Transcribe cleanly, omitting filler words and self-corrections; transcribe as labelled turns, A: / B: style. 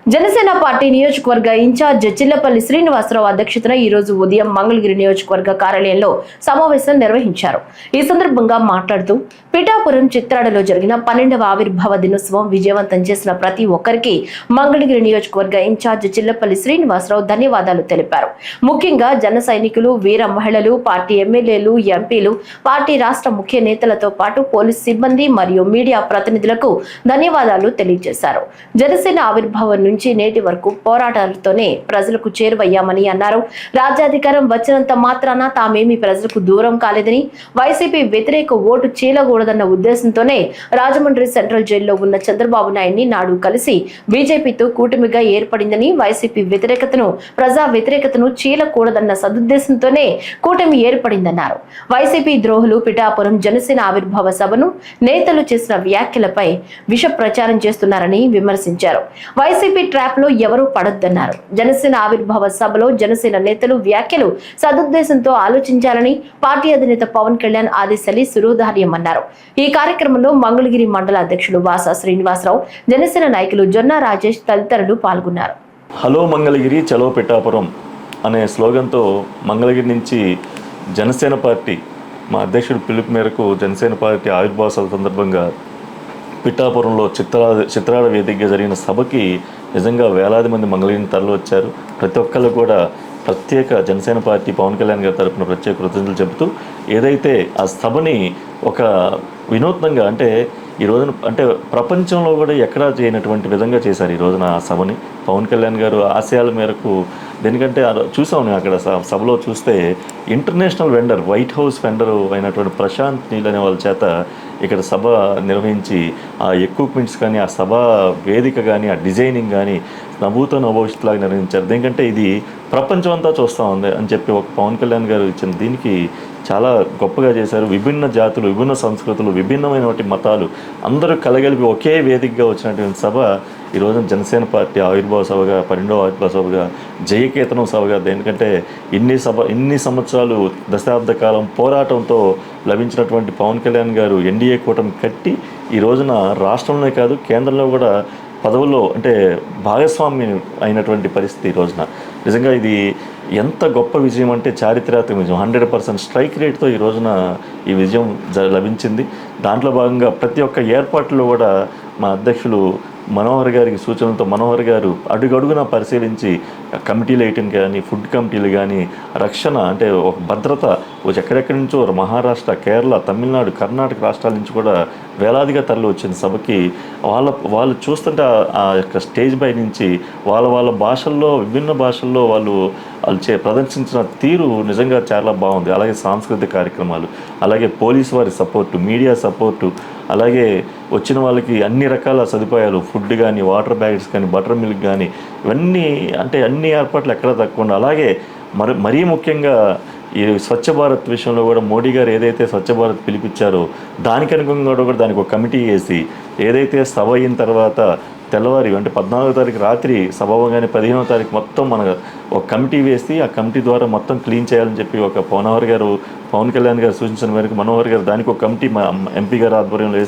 A: Janasena party నియోజకవర్గ incharge Chillapalli Srinivasarao అధ్యక్షతన ఈ రోజు ఉదయం మంగళగిరి నియోజకవర్గ కార్యాలయంలో సమావేశం నిర్వహించారు. ఈ సందర్భంగా మాట్లాడుతూ పిఠాపురం చిత్రాడలో జరిగిన 12వ ఆవిర్భావ దినోత్సవం విజయవంతం చేసిన ప్రతి ఒక్కరికి మంగళగిరి నియోజకవర్గ ఇన్ఛార్జ్ చిల్లపల్లి శ్రీనివాసరావు ధన్యవాదాలు తెలిపారు. ముఖ్యంగా జన సైనికులు, వీర మహిళలు, పార్టీ ఎమ్మెల్యేలు, ఎంపీలు, పార్టీ రాష్ట్ర ముఖ్య నేతలతో పాటు పోలీస్ సిబ్బంది మరియు మీడియా ప్రతినిధులకు ధన్యవాదాలు తెలియజేశారు. జనసేన ఆవిర్భావం నుంచి నేటి వరకు పోరాటాలతోనే ప్రజలకు చేరువయ్యామని అన్నారు. రాజ్యాధికారం వచ్చినంత మాత్రాన తామేమి ప్రజలకు దూరం కాలేదని, వైసీపీ వ్యతిరేక ఓటు చీలకూడదన్న ఉద్దేశంతోనే రాజమండ్రి సెంట్రల్ జైల్లో ఉన్న చంద్రబాబు నాయుడిని నాడు కలిసి బీజేపీతో కూటమిగా ఏర్పడిందని, వైసీపీ వ్యతిరేకతను, ప్రజా వ్యతిరేకతను చీలకూడదన్న సదుద్దేశంతోనే కూటమి ఏర్పడిందన్నారు. వైసీపీ ద్రోహులు పిఠాపురం జనసేన ఆవిర్భావ సభను నేతలు చేసిన వ్యాఖ్యలపై విష ప్రచారం చేస్తున్నారని విమర్శించారు. వైసీపీ ట్రాప్ లో ఎవరూ పడొద్దన్నారు. జనసేన ఆవిర్భావ సభలో జనసేన నేతలు వ్యాఖ్యలు సదుద్దేశంతో ఆలోచించాలని పార్టీ అధినేత పవన్ కళ్యాణ్ ఆదేశాలు సురూధార్యమన్నారు. ఈ కార్యక్రమంలో మంగళగిరి మండల అధ్యక్షులు వాసా శ్రీనివాసరావు, జనసేన నాయకులు జొన్న రాజేష్ తదితరులు పాల్గొన్నారు.
B: హలో మంగళగిరి, చలో పిఠాపురం అనే స్లోగన్తో మంగళగిరి నుంచి జనసేన పార్టీ మా అధ్యక్షుడు పిలుపు మేరకు జనసేన పార్టీ ఆవిర్భావ సభ సందర్భంగా పిఠాపురంలో చిత్రాడ వేదికగా జరిగిన సభకి నిజంగా వేలాది మంది మంగళగిరిని తరలి వచ్చారు. ప్రతి ఒక్కళ్ళు కూడా ప్రత్యేక జనసేన పార్టీ పవన్ కళ్యాణ్ గారి తరపున ప్రత్యేక కృతజ్ఞతలు చెబుతూ ఏదైతే ఆ సభని ఒక వినూత్నంగా అంటే ఈ రోజున అంటే ప్రపంచంలో కూడా ఎక్కడా చేయనటువంటి విధంగా చేశారు. ఈ రోజున ఆ సభని పవన్ కళ్యాణ్ గారు ఆశయాల మేరకు, దేనికంటే చూసాం నేను అక్కడ సభలో చూస్తే international vendor, white house vendor అయినటువంటి ప్రశాంత్ నీల్ అనే వాళ్ళ చేత ఇక్కడ సభ నిర్వహించి ఆ ఎక్విప్మెంట్స్ కానీ, ఆ సభ వేదిక కానీ, ఆ డిజైనింగ్ కానీ నభూతో నభవిష్యత్తులాగా నిర్వహించారు. దేనికంటే ఇది ప్రపంచం అంతా చూస్తూ ఉంది అని చెప్పి ఒక పవన్ కళ్యాణ్ గారు ఇచ్చిన దీనికి చాలా గొప్పగా చేశారు. విభిన్న జాతులు, విభిన్న సంస్కృతులు, విభిన్నమైనటువంటి మతాలు అందరూ కలగలిపి ఒకే వేదికగా వచ్చినటువంటి సభ ఈరోజు జనసేన పార్టీ ఆవిర్భావ సభగా, 12వ ఆవిర్భావ సభగా, జయకేతనం సభగా, దేనికంటే ఇన్ని సంవత్సరాలు దశాబ్ద కాలం పోరాటంతో లభించినటువంటి పవన్ కళ్యాణ్ గారు ఎన్డీఏ కూటమి కట్టి ఈ రోజున రాష్ట్రంలోనే కాదు కేంద్రంలో కూడా పదవుల్లో అంటే భాగస్వామ్యం అయినటువంటి పరిస్థితి ఈ రోజున. నిజంగా ఇది ఎంత గొప్ప విజయం అంటే చారిత్రాత్మక విజయం. 100% స్ట్రైక్ రేట్తో ఈ రోజున ఈ విజయం లభించింది. దాంట్లో భాగంగా ప్రతి ఒక్క ఏర్పాట్లో కూడా మా అధ్యక్షులు మనోహర్ గారికి సూచనలతో మనోహర్ గారు అడుగడుగునా పరిశీలించి కమిటీలు వేయటం కానీ, ఫుడ్ కమిటీలు కానీ, రక్షణ అంటే ఒక భద్రత ఎక్కడెక్కడి నుంచో మహారాష్ట్ర, కేరళ, తమిళనాడు, కర్ణాటక రాష్ట్రాల నుంచి కూడా వేలాదిగా తరలి వచ్చిన సభకి వాళ్ళు చూస్తుంటే ఆ యొక్క స్టేజ్ పై నుంచి వాళ్ళ భాషల్లో, విభిన్న భాషల్లో వాళ్ళు ప్రదర్శించిన తీరు నిజంగా చాలా బాగుంది. అలాగే సాంస్కృతిక కార్యక్రమాలు, అలాగే పోలీసు వారి సపోర్టు, మీడియా సపోర్టు, అలాగే వచ్చిన వాళ్ళకి అన్ని రకాల సదుపాయాలు, ఫుడ్ కానీ, వాటర్ బ్యాగ్స్ కానీ, బటర్ మిల్క్ కానీ, ఇవన్నీ అంటే అన్ని ఏర్పాట్లు ఎక్కడ తక్కువ. అలాగే మరీ ముఖ్యంగా ఈ స్వచ్ఛ భారత్ విషయంలో కూడా మోడీ గారు ఏదైతే స్వచ్ఛ భారత్ పిలిపించారో దానికి అనుగుణంగా కూడా దానికి ఒక కమిటీ వేసి ఏదైతే సభ అయిన తర్వాత తెల్లవారి అంటే 14వ తారీఖు రాత్రి సభ అవగానే 15వ తారీఖు మొత్తం మన ఒక కమిటీ వేసి ఆ కమిటీ ద్వారా మొత్తం క్లీన్ చేయాలని చెప్పి ఒక పవన్ కళ్యాణ్ గారు సూచించిన మేరకు మనోహర్ గారు దానికి ఒక కమిటీ మా ఎంపీ గారు ఆధ్వర్యంలో